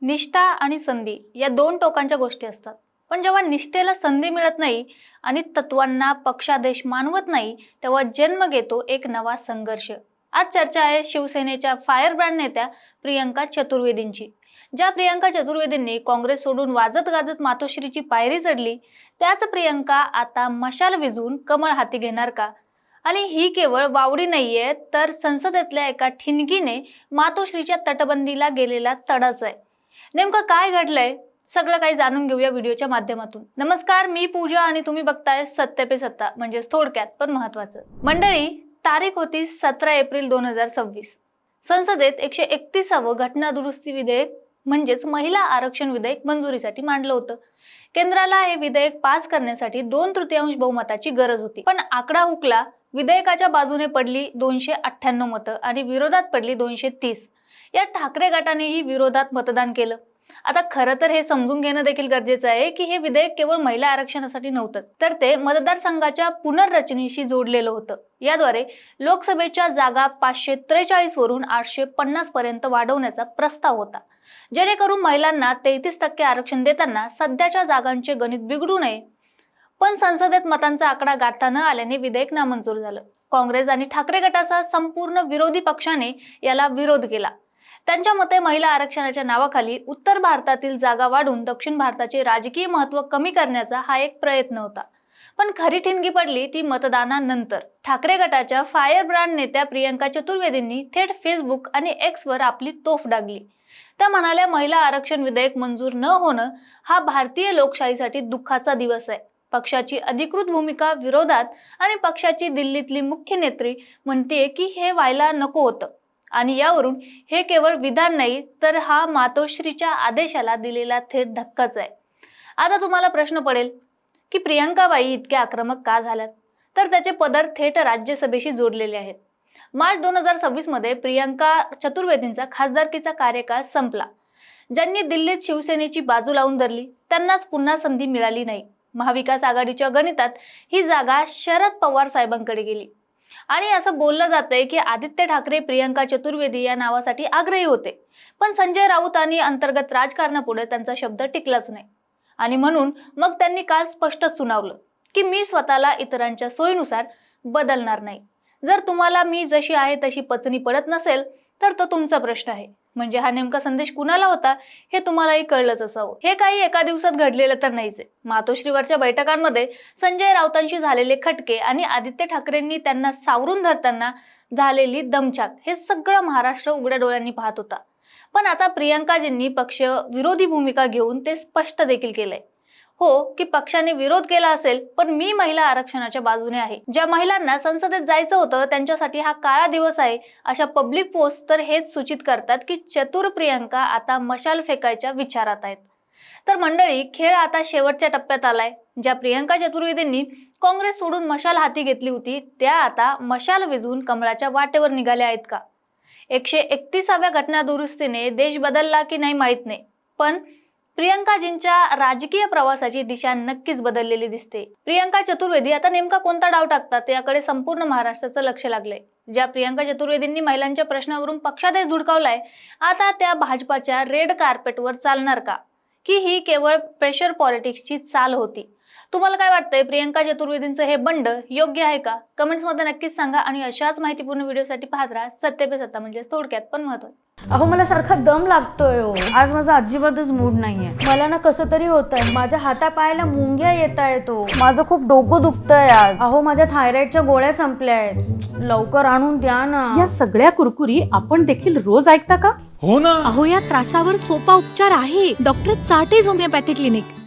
निष्ठा आणि संधी या दोन टोकांच्या गोष्टी असतात. पण जेव्हा निष्ठेला संधी मिळत नाही आणि तत्वांना पक्षादेश मानवत नाही, तेव्हा जन्म घेतो एक नवा संघर्ष. आज चर्चा आहे शिवसेनेच्या फायर ब्रँड नेत्या प्रियंका चतुर्वेदींची. ज्या प्रियंका चतुर्वेदींनी काँग्रेस सोडून वाजत गाजत मातोश्रीची पायरी चढली, त्याच प्रियंका आता मशाल विझून कमळ हाती घेणार का? आणि ही केवळ वावडी नाहीये, तर संसदेतल्या एका ठिणगीने मातोश्रीच्या तटबंदीला गेलेला तडाच आहे. नेमकं काय घडलंय सगळं काही जाणून घेऊया व्हिडिओच्या माध्यमातून. नमस्कार, मी पूजा आणि तुम्ही बघताय सत्य पे सत्ता, म्हणजे थोडक्यात पण महत्वाचं. मंडळी, तारीख होती 17 एप्रिल 2026. संसदेत 131वे घटना दुरुस्ती विधेयक म्हणजेच महिला आरक्षण विधेयक मंजुरीसाठी मांडलं होतं. केंद्राला हे विधेयक पास करण्यासाठी 2/3 बहुमताची गरज होती, पण आकडा हुकला. विधेयकाच्या बाजूने पडली 298 मतं आणि विरोधात पडली 230. या ठाकरे गटानेही विरोधात मतदान केलं. आता खरं तर हे समजून घेणं देखील गरजेचं आहे की हे विधेयक केवळ महिला आरक्षणासाठी नव्हतंच, तर ते मतदारसंघाच्या पुनर्रचनेशी जोडलेलं होतं. याद्वारे लोकसभेच्या जागा 543 वरून 850 पर्यंत वाढवण्याचा प्रस्ताव होता, जेणेकरून महिलांना 33% आरक्षण देताना सध्याच्या जागांचे गणित बिघडू नये. पण संसदेत मतांचा आकडा गाठता न आल्याने विधेयक नामंजूर झालं. काँग्रेस आणि ठाकरे गटासह संपूर्ण विरोधी पक्षाने याला विरोध केला. त्यांच्या मते महिला आरक्षणाच्या नावाखाली उत्तर भारतातील जागा वाढून दक्षिण भारताचे राजकीय महत्त्व कमी करण्याचा हा एक प्रयत्न होता. पण खरी ठिणगी पडली ती मतदानानंतर. ठाकरे गटाच्या फायर ब्रँड नेत्या प्रियंका चतुर्वेदींनी थेट फेसबुक आणि एक्सवर आपली तोफ डागली. त्या म्हणाल्या, महिला आरक्षण विधेयक मंजूर न होणं हा भारतीय लोकशाहीसाठी दुःखाचा दिवस आहे. पक्षाची अधिकृत भूमिका विरोधात आणि पक्षाची दिल्लीतली मुख्य नेत्री म्हणते की हे व्हायला नको होतं. आणि यावरून हे केवळ विधान नाही, तर हा मातोश्रीच्या आदेशाला दिलेला थेट धक्काच आहे. आता तुम्हाला प्रश्न पडेल की प्रियंकाबाई इतक्या आक्रमक का झाल्यात? तर त्याचे पदर थेट राज्यसभेशी जोडलेले आहेत. मार्च 2026 मध्ये प्रियंका चतुर्वेदींचा खासदारकीचा कार्यकाळ संपला. ज्यांनी दिल्लीत शिवसेनेची बाजू लावून धरली त्यांनाच पुन्हा संधी मिळाली नाही. महाविकास आघाडीच्या गणितात ही जागा शरद पवार साहेबांकडे गेली. आणि असं बोललं जातंय की आदित्य ठाकरे प्रियंका चतुर्वेदी या नावासाठी आग्रही होते, पण संजय राऊत आणि अंतर्गत राजकारणापुढे त्यांचा शब्द टिकलाच नाही. आणि म्हणून मग त्यांनी काल स्पष्ट सुनावलं की मी स्वतःला इतरांच्या सोयीनुसार बदलणार नाही. जर तुम्हाला मी जशी आहे तशी पचनी पडत नसेल तर तो तुमचा प्रश्न आहे. म्हणजे हा नेमका संदेश कुणाला होता हे तुम्हालाही कळलंच असावं. हे काही एका दिवसात घडलेलं तर नाहीच. मातोश्रीवरच्या बैठकांमध्ये संजय राऊतांशी झालेले खटके आणि आदित्य ठाकरेंनी त्यांना सावरून धरताना झालेली दमछाक हे सगळं महाराष्ट्र उघड्या डोळ्यांनी पाहत होता. पण आता प्रियंकाजींनी पक्ष विरोधी भूमिका घेऊन ते स्पष्ट देखील केलंय. हो, की पक्षाने विरोध केला असेल, पण मी महिला आरक्षणाच्या बाजूने आहे. ज्या महिलांना संसदेत जायचं होतं त्यांच्यासाठी हा काळा दिवस आहे, अशा पब्लिक पोस्ट तर हेच सूचित करतात की चतुर प्रियंका आता मशाल फेकायच्या विचारात आहेत. तर मंडळी, खेळ आता शेवटच्या टप्प्यात आलाय. ज्या प्रियंका चतुर्वेदींनी काँग्रेस सोडून मशाल हाती घेतली होती, त्या आता मशाल विझून कमळाच्या वाटेवर निघाल्या आहेत का? 131व्या घटना दुरुस्तीने देश बदलला की नाही माहित नाही, पण प्रियंकाजींच्या राजकीय प्रवासाची दिशा नक्कीच बदललेली दिसते. प्रियंका चतुर्वेदी आता नेमका कोणता डाव टाकतात याकडे संपूर्ण महाराष्ट्राचं लक्ष लागलंय. ज्या प्रियंका चतुर्वेदींनी महिलांच्या प्रश्नावरून पक्षादेश धुडकावलाय, आता त्या भाजपाच्या रेड कार्पेटवर चालणार का, की ही केवळ प्रेशर पॉलिटिक्सची चाल होती? तुम्हाला काय वाटतंय, प्रियंका चतुर्वेदींचं हे बंड योग्य आहे का? कमेंट्स मध्ये नक्कीच सांगा आणि अशाच माहितीपूर्ण व्हिडिओसाठी पाहत राहा सत्य पे सत्ता, म्हणजे थोडक्यात पण महत्त्वाचं. अहो, मला सारखा दम लागतोय हो. आज माझा अजिबातच मूड नाहीये. मला ना कसं तरी होतंय. माझ्या हातापायाला मुंग्या येतायत. माझं खूप डोकं दुखतंय आज. अहो, माझ्या थायरॉइडच्या गोळ्या संपल्या आहेत. लवकर आणून द्या ना. या सगळ्या कुरकुरी आपण देखील रोज ऐकता का? हो ना. अहो, या त्रासावर सोपा उपचार आहे. डॉक्टर चाटेज होमिओपॅथी क्लिनिक.